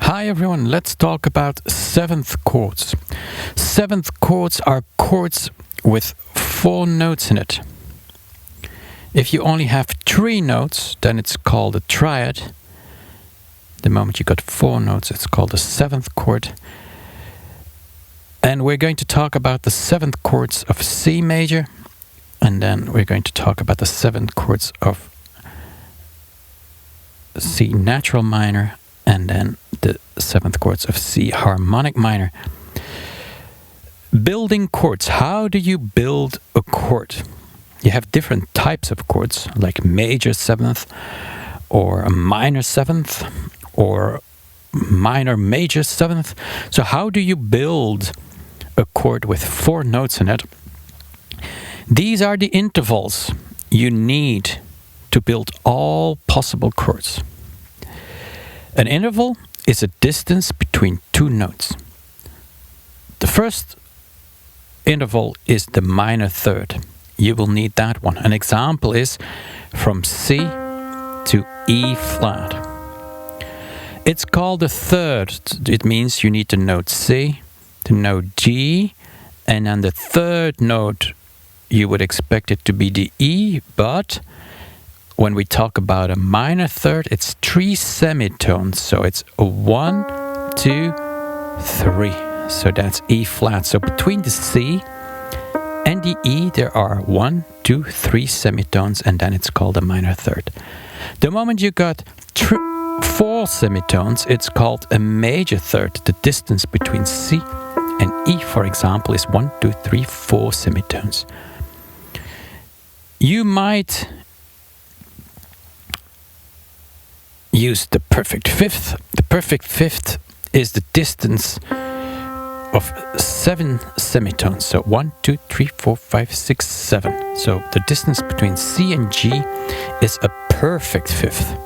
Hi everyone, let's talk about seventh chords. Seventh chords are chords with 4 notes in it. If you only have 3 notes, then it's called a triad. The moment you got 4 notes, it's called a seventh chord. And we're going to talk about the 7th chords of C major, and then we're going to talk about the 7th chords of C natural minor, and then the 7th chords of C harmonic minor. Building chords. How do you build a chord? You have different types of chords, like major 7th, or a minor 7th, or minor major 7th. So how do you build a chord with 4 notes in it? These are the intervals you need to build all possible chords. An interval is a distance between 2 notes. The first interval is the minor third. You will need that one. An example is from C to E flat. It's called a third. It means you need the note C, the note G, and then the third note you would expect it to be the E, but when we talk about a minor third, it's 3 semitones. So it's a 1, 2, 3. So that's E flat. So between the C and the E, there are 1, 2, 3 semitones, and then it's called a minor third. The moment you got 4 semitones, it's called a major third. The distance between C and E, for example, is 1, 2, 3, 4 semitones. You might use the perfect fifth. The perfect fifth is the distance of 7 semitones. So 1, 2, 3, 4, 5, 6, 7. So the distance between C and G is a perfect fifth.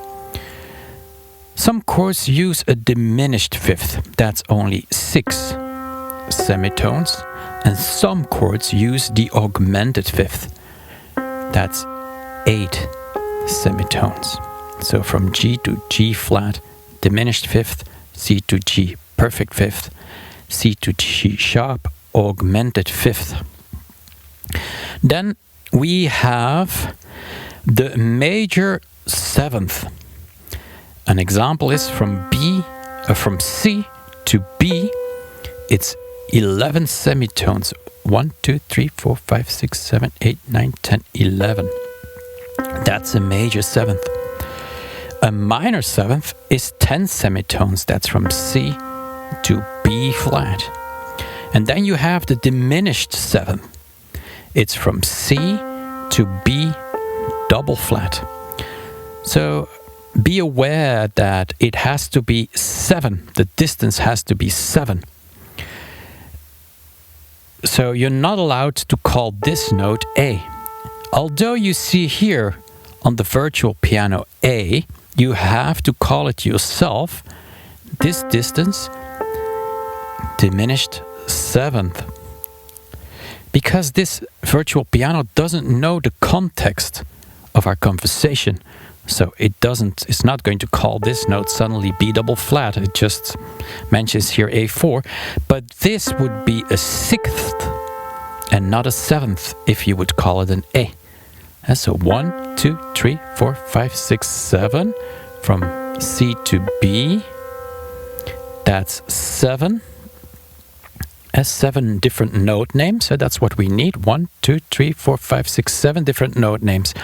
Some chords use a diminished fifth. That's only 6 semitones. And some chords use the augmented fifth. That's 8 semitones. So from G to G flat, diminished fifth, C to G, perfect fifth, C to G sharp, augmented fifth. Then we have the major 7th. An example is from C to B, it's 11 semitones. 1, 2, 3, 4, 5, 6, 7, 8, 9, 10, 11. That's a major 7th. A minor 7th is 10 semitones. That's from C to B flat. And then you have the diminished 7th. It's from C to B double flat. So be aware that it has to be 7. The distance has to be 7. So you're not allowed to call this note A. Although you see here on the virtual piano A, you have to call it yourself, this distance, diminished 7th. Because this virtual piano doesn't know the context of our conversation. So it's not going to call this note suddenly B double flat. It just mentions here A4. But this would be a 6th and not a 7th if you would call it an A. And so 1, 2, 3, 4, 5, 6, 7. From C to B, that's 7. 7 different note names. So that's what we need. 1, 2, 3, 4, 5, 6, 7 different note names.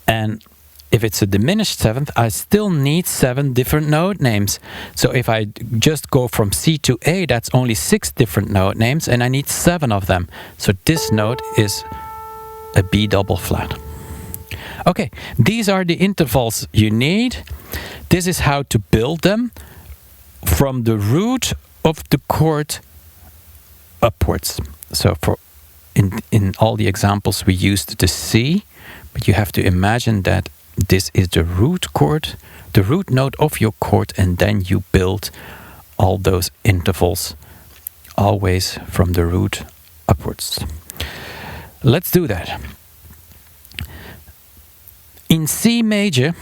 And if it's a diminished 7th, I still need 7 different note names. So if I just go from C to A, that's only 6 different note names, and I need 7 of them. So this note is a B double flat. Okay, these are the intervals you need. This is how to build them from the root of the chord upwards. So in all the examples we used the C, but you have to imagine that this is the root chord, the root note of your chord, and then you build all those intervals always from the root upwards. Let's do that. In C major,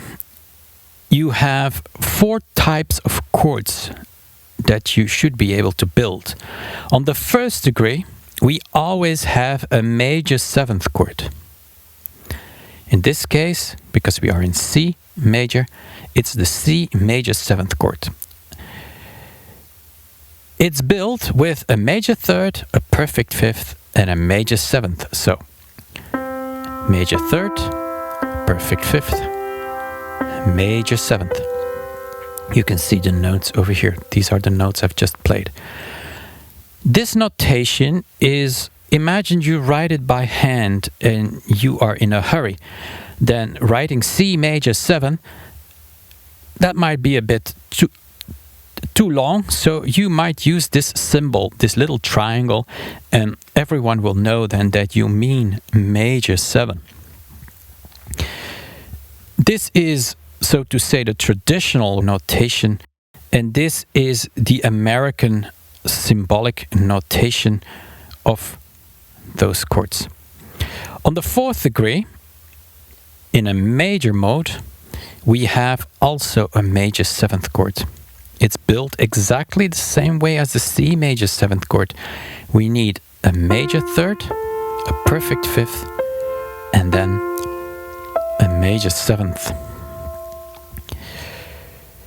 you have 4 types of chords that you should be able to build. On the first degree, we always have a major 7th chord. In this case, because we are in C major, it's the C major 7th chord. It's built with a major 3rd, a perfect 5th, and a major 7th. So, major 3rd, perfect 5th, major 7th. You can see the notes over here. These are the notes I've just played. This notation is, imagine you write it by hand and you are in a hurry. Then writing C major 7, that might be a bit too long, so you might use this symbol, this little triangle, and everyone will know then that you mean major 7. This is, so to say, the traditional notation, and this is the American symbolic notation of those chords. On the 4th degree, in a major mode, we have also a major 7th chord. It's built exactly the same way as the C major 7th chord. We need a major 3rd, a perfect 5th, and then a major 7th.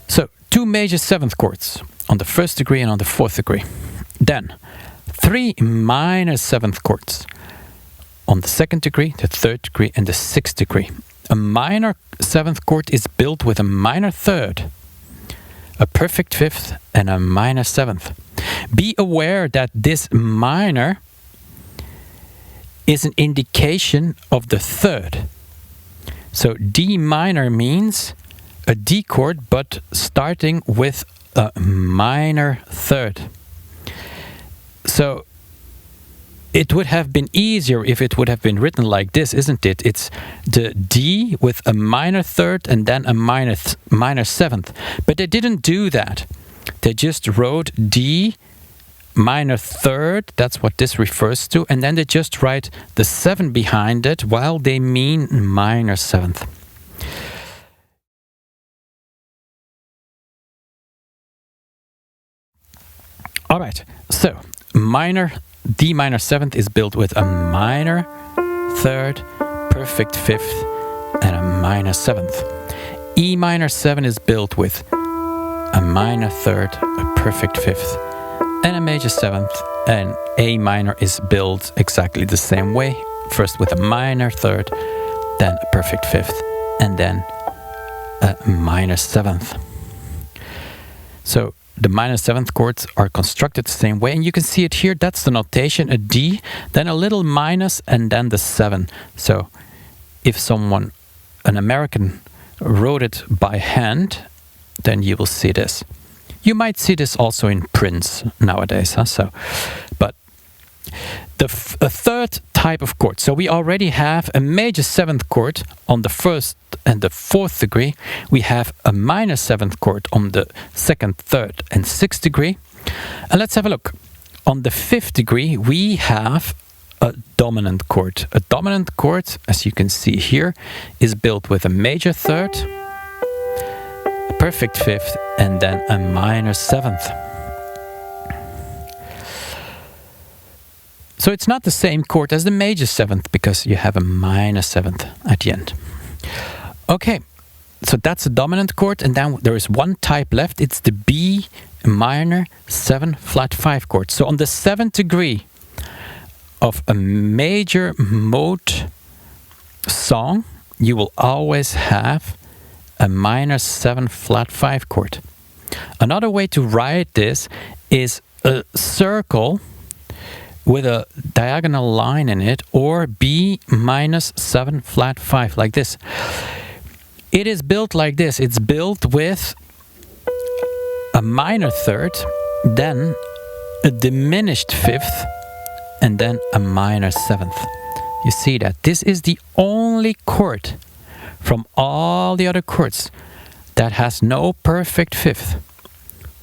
So, 2 major 7th chords on the 1st degree and on the 4th degree. Then, 3 minor 7th chords on the 2nd degree, the 3rd degree, and the 6th degree. A minor 7th chord is built with a minor 3rd, a perfect 5th, and a minor 7th. Be aware that this minor is an indication of the 3rd. So D minor means a D chord, but starting with a minor 3rd. So it would have been easier if it would have been written like this, isn't it? It's the D with a minor 3rd and then a minor 7th. But they didn't do that. They just wrote D minor 3rd, that's what this refers to, and then they just write the 7 behind it while they mean minor 7th. All right, so D minor 7th is built with a minor 3rd, perfect 5th, and a minor 7th. E minor 7 is built with a minor 3rd, a perfect 5th, and a major 7th. And A minor is built exactly the same way. First with a minor 3rd, then a perfect 5th, and then a minor 7th. So the minor 7th chords are constructed the same way, and you can see it here. That's the notation, a D, then a little minus, and then the 7. So if someone, an American, wrote it by hand, then you will see this. You might see this also in prints nowadays, huh? But a 3rd type of chord. So we already have a major 7th chord on the 1st and the 4th degree. We have a minor 7th chord on the 2nd, 3rd, and 6th degree. And let's have a look. On the 5th degree, we have a dominant chord. A dominant chord, as you can see here, is built with a major 3rd, a perfect 5th, and then a minor 7th. So it's not the same chord as the major 7th because you have a minor 7th at the end. Okay, so that's a dominant chord, and then there is one type left. It's the B minor 7 flat 5 chord. So on the 7th degree of a major mode song, you will always have a minor 7 flat 5 chord. Another way to write this is a circle with a diagonal line in it, or B minus 7 flat 5, like this. It is built like this. It's built with a minor 3rd, then a diminished 5th, and then a minor 7th. You see that? This is the only chord from all the other chords that has no perfect 5th.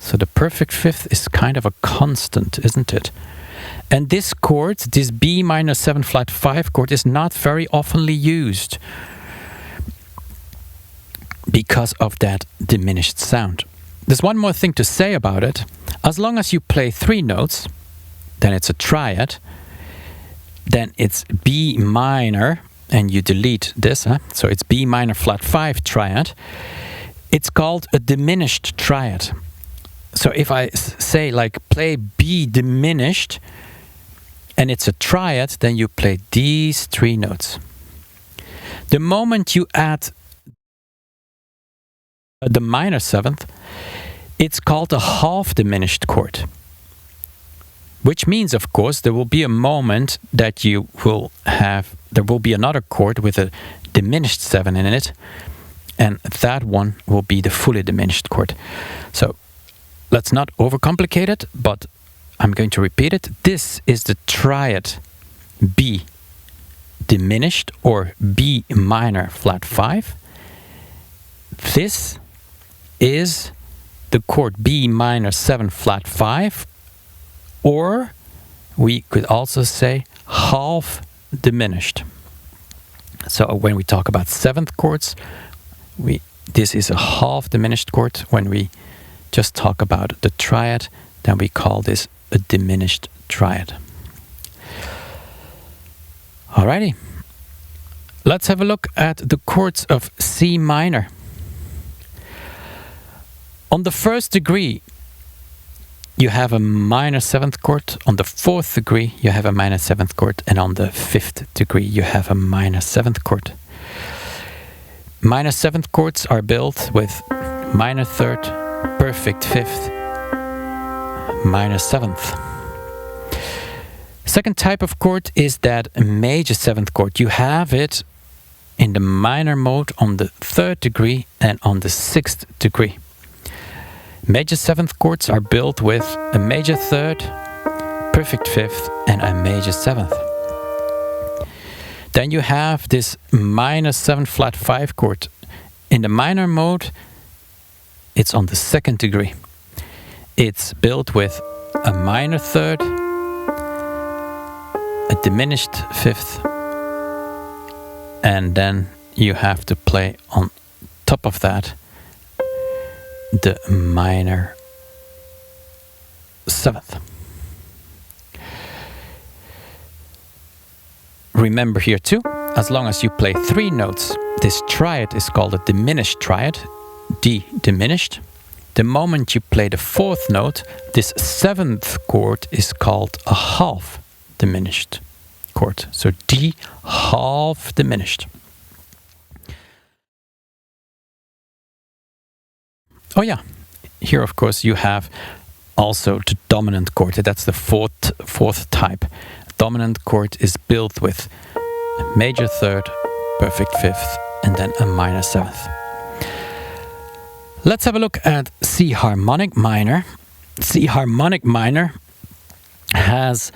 So the perfect 5th is kind of a constant, isn't it? And this chord, this B minor 7 flat 5 chord, is not very oftenly used. because of that diminished sound. There's one more thing to say about it. As long as you play 3 notes, then it's a triad. Then it's B minor, and you delete this, so it's B minor flat 5 triad. It's called a diminished triad. So if I say like play B diminished, and it's a triad, then you play these 3 notes. The moment you add the minor 7th, it's called a half diminished chord. Which means, of course, there will be a moment that you will have, there will be another chord with a diminished 7 in it, and that one will be the fully diminished chord. So let's not overcomplicate it, but I'm going to repeat it. This is the triad B diminished, or B minor flat 5. This is the chord B minor 7 flat 5, or we could also say half diminished. So when we talk about 7th chords, this is a half diminished chord. When we just talk about the triad, then we call this a diminished triad. Alrighty, let's have a look at the chords of C minor. On the 1st degree, you have a minor 7th chord. On the 4th degree, you have a minor 7th chord. And on the 5th degree, you have a minor 7th chord. Minor 7th chords are built with minor 3rd, perfect 5th, minor 7th. Second type of chord is that major 7th chord. You have it in the minor mode on the 3rd degree and on the 6th degree. Major 7th chords are built with a major 3rd, perfect 5th, and a major 7th. Then you have this minor 7 flat 5 chord. In the minor mode, it's on the 2nd degree. It's built with a minor 3rd, a diminished 5th, and then you have to play on top of that the minor 7th. Remember here too, as long as you play 3 notes, this triad is called a diminished triad, D diminished. The moment you play the 4th note, this 7th chord is called a half diminished chord. So D half diminished. Oh yeah, here of course you have also the dominant chord. That's the fourth type. Dominant chord is built with a major 3rd, perfect 5th, and then a minor 7th. Let's have a look at C harmonic minor. C harmonic minor has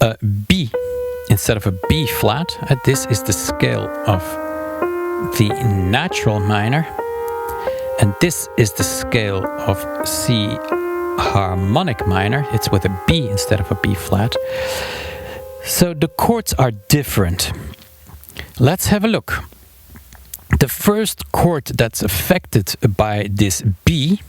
a B instead of a B flat. This is the scale of the natural minor. And this is the scale of C harmonic minor. It's with a B instead of a B flat. So the chords are different. Let's have a look. The first chord that's affected by this B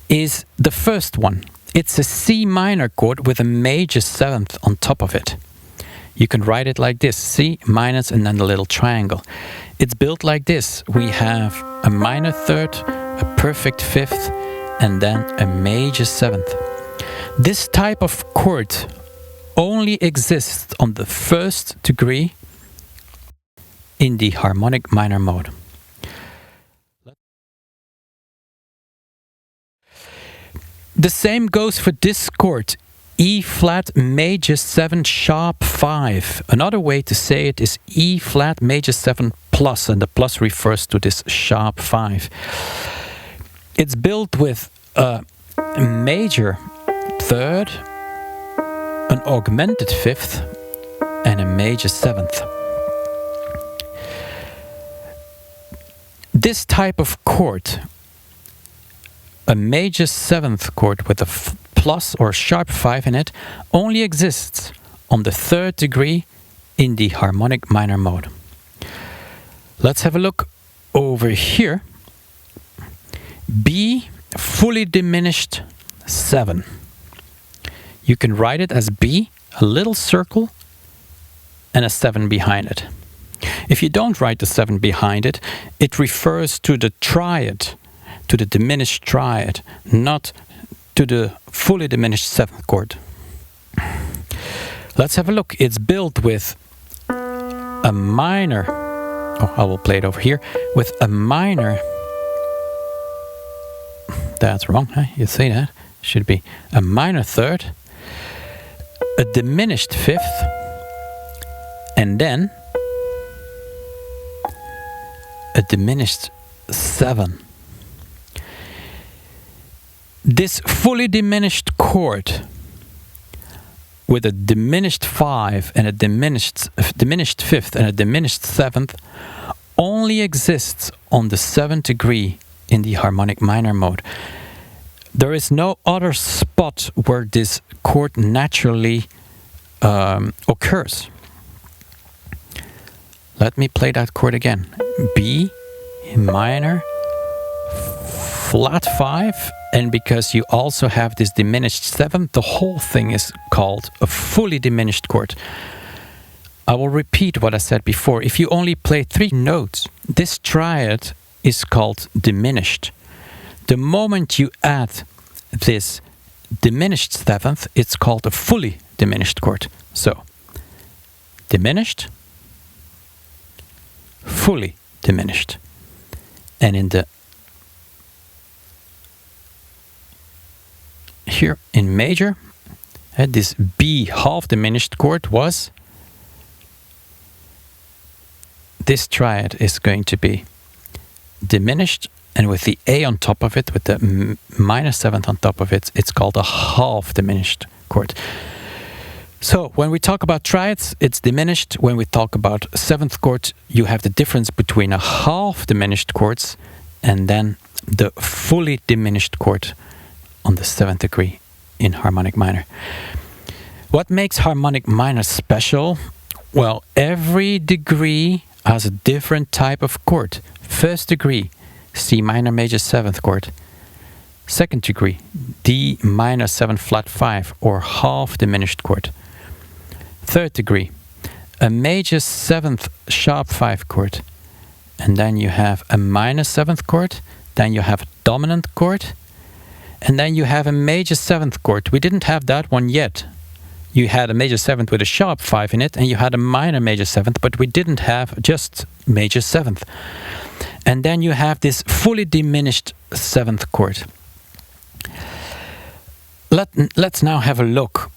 is the first one. It's a C minor chord with a major 7th on top of it. You can write it like this, C minus and then the little triangle. It's built like this. We have a minor 3rd, a perfect 5th, and then a major 7th. This type of chord only exists on the 1st degree in the harmonic minor mode. The same goes for this chord, E flat major 7 sharp 5. Another way to say it is E flat major 7 plus, and the plus refers to this sharp 5. It's built with a major 3rd, an augmented 5th, and a major 7th. This type of chord, a major 7th chord with a plus or sharp 5 in it, only exists on the 3rd degree in the harmonic minor mode. Let's have a look over here, B fully diminished 7. You can write it as B, a little circle, and a 7 behind it. If you don't write the 7 behind it, it refers to the triad, to the diminished triad, not to the fully diminished 7th chord. Let's have a look. It's built with a minor, oh, I will play it over here, with a minor, that's wrong, huh? You see that? Should be a minor 3rd, a diminished 5th, and then a diminished 7. This fully diminished chord with a diminished 5 and a diminished 5th and a diminished 7th only exists on the 7th degree in the harmonic minor mode. There is no other spot where this chord naturally occurs. Let me play that chord again. B minor, flat 5, and because you also have this diminished 7th, the whole thing is called a fully diminished chord. I will repeat what I said before. If you only play 3 notes, this triad is called diminished. The moment you add this diminished 7th, it's called a fully diminished chord. So, diminished, fully diminished. And in the here in major, this B half diminished chord was, this triad is going to be diminished, and with the A on top of it, with the minor 7th on top of it, it's called a half diminished chord. So when we talk about triads, it's diminished. When we talk about 7th chord, you have the difference between a half diminished chords and then the fully diminished chord on the 7th degree in harmonic minor. What makes harmonic minor special? Well, every degree has a different type of chord. 1st degree, C minor major 7th chord. 2nd degree, D minor 7 flat 5 or half diminished chord. 3rd degree, a major 7th sharp 5 chord. And then you have a minor 7th chord. Then you have a dominant chord. And then you have a major 7th chord. We didn't have that one yet. You had a major 7th with a sharp 5 in it, and you had a minor major 7th, but we didn't have just major 7th. And then you have this fully diminished 7th chord. Let's now have a look.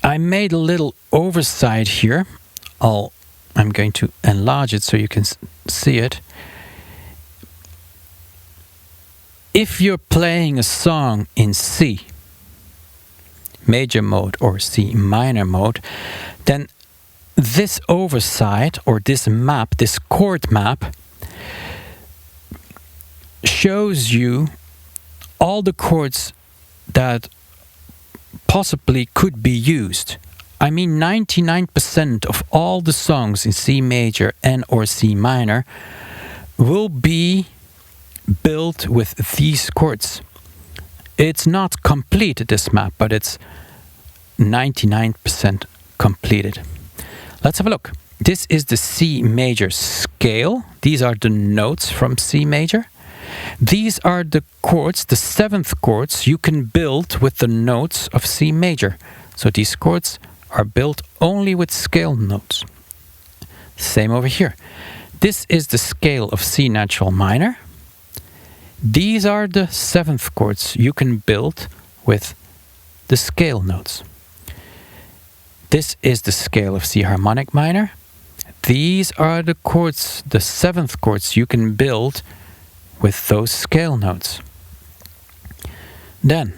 I made a little oversight here. I'm going to enlarge it so you can see it. If you're playing a song in C major mode or C minor mode, then this oversight or this map, this chord map, shows you all the chords that possibly could be used. I mean, 99% of all the songs in C major and or C minor will be built with these chords. It's not complete, this map, but it's 99% completed. Let's have a look. This is the C major scale. These are the notes from C major. These are the chords, the 7th chords you can build with the notes of C major. So these chords are built only with scale notes. Same over here. This is the scale of C natural minor. These are the 7th chords you can build with the scale notes. This is the scale of C harmonic minor. These are the chords, the 7th chords you can build with those scale notes. Then,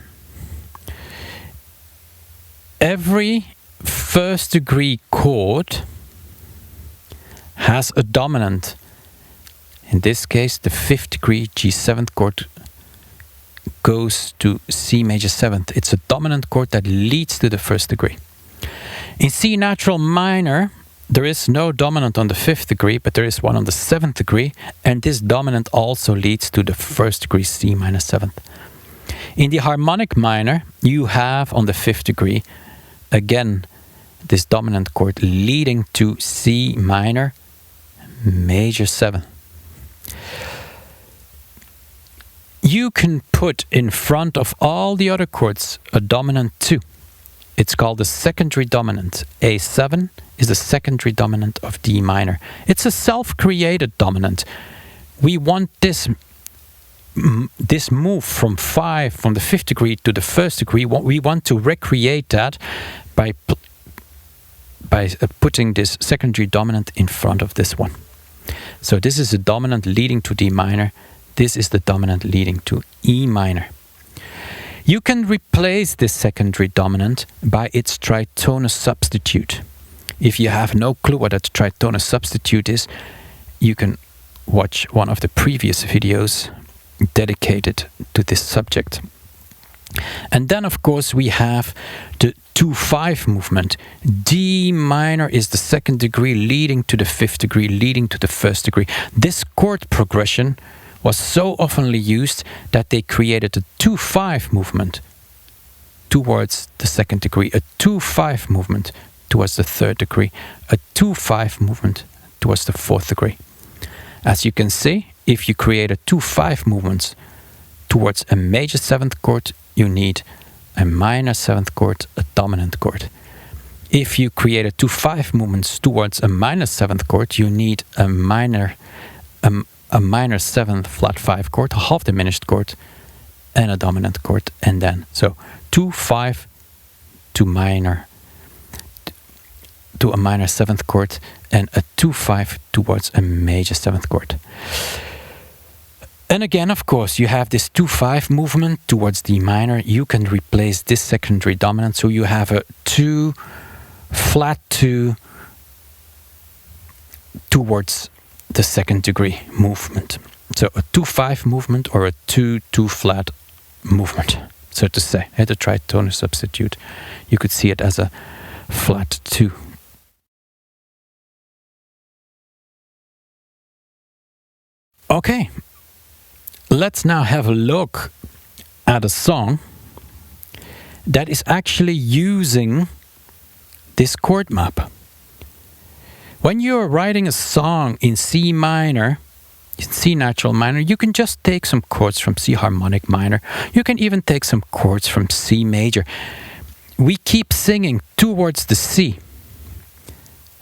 every 1st degree chord has a dominant. In this case, the 5th degree G7th chord goes to C major 7th. It's a dominant chord that leads to the 1st degree. In C natural minor, there is no dominant on the 5th degree, but there is one on the 7th degree, and this dominant also leads to the 1st degree C minor 7th. In the harmonic minor, you have on the 5th degree, again, this dominant chord leading to C minor major 7. You can put in front of all the other chords a dominant 2. It's called the secondary dominant. A7 is the secondary dominant of D minor. It's a self-created dominant. We want this move from 5, from the 5th degree to the 1st degree. We want to recreate that by putting this secondary dominant in front of this one. So this is a dominant leading to D minor. This is the dominant leading to E minor. You can replace this secondary dominant by its tritonus substitute. If you have no clue what a tritonus substitute is, you can watch one of the previous videos dedicated to this subject. And then, of course, we have the 2-5 movement. D minor is the 2nd degree leading to the 5th degree, leading to the 1st degree. This chord progression was so oftenly used that they created a 2-5 movement towards the 2nd degree, a 2-5 movement towards the 3rd degree, a 2-5 movement towards the 4th degree. As you can see, if you create a 2-5 movements towards a major 7th chord, you need a minor 7th chord, a dominant chord. If you create a 2-5 movements towards a minor 7th chord, you need a minor 7th flat 5 chord, a half diminished chord, and a dominant chord, and then so 2-5 to a minor 7th chord, and a 2-5 towards a major 7th chord. And again, of course, you have this 2-5 movement towards D minor. You can replace this secondary dominant, so you have a 2 flat 2 towards the 2nd degree movement. So a 2-5 movement or a 2-2 flat movement, so to say. At the tritonus substitute, you could see it as a flat 2. Okay, let's now have a look at a song that is actually using this chord map. When you're writing a song in C minor, in C natural minor, you can just take some chords from C harmonic minor. You can even take some chords from C major. We keep singing towards the C.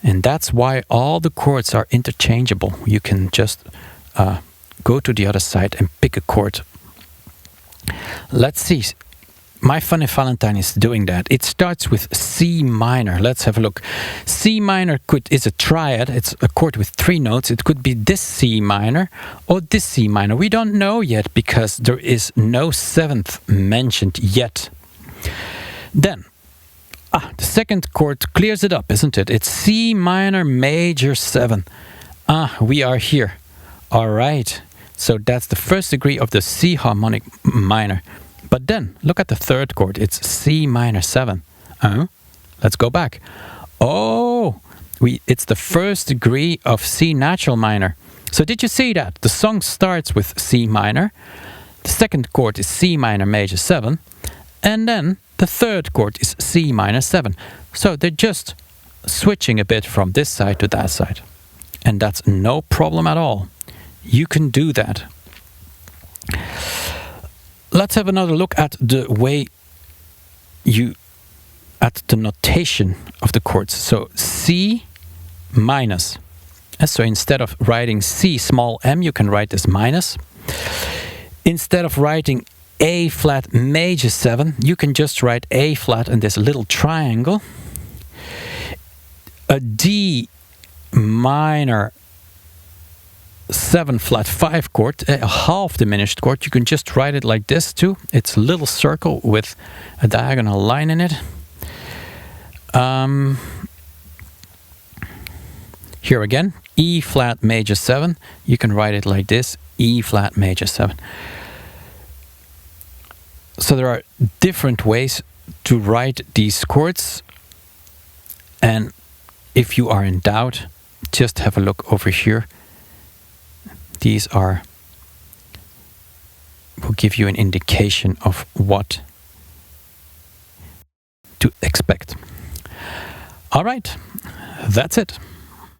And that's why all the chords are interchangeable. You can just go to the other side and pick a chord. Let's see. My Funny Valentine is doing that. It starts with C minor. Let's have a look. C minor is a triad. It's a chord with 3 notes. It could be this C minor or this C minor. We don't know yet because there is no 7th mentioned yet. Then, the 2nd chord clears it up, isn't it? It's C minor major 7. We are here. All right. So that's the 1st degree of the C harmonic minor. But then, look at the 3rd chord. It's C minor 7. Let's go back. It's the 1st degree of C natural minor. So did you see that? The song starts with C minor. The 2nd chord is C minor major 7. And then the 3rd chord is C minor 7. So they're just switching a bit from this side to that side. And that's no problem at all. You can do that. Let's have another look at the way at the notation of the chords. So C minus. And so instead of writing C small m, you can write this minus. Instead of writing A flat major 7, you can just write A flat and this little triangle. A D minor 7 flat 5 chord, a half diminished chord, you can just write it like this too. It's a little circle with a diagonal line in it. Here again, E flat major 7, you can write it like this, E flat major 7. So there are different ways to write these chords, and if you are in doubt, just have a look over here. These will give you an indication of what to expect. All right, that's it.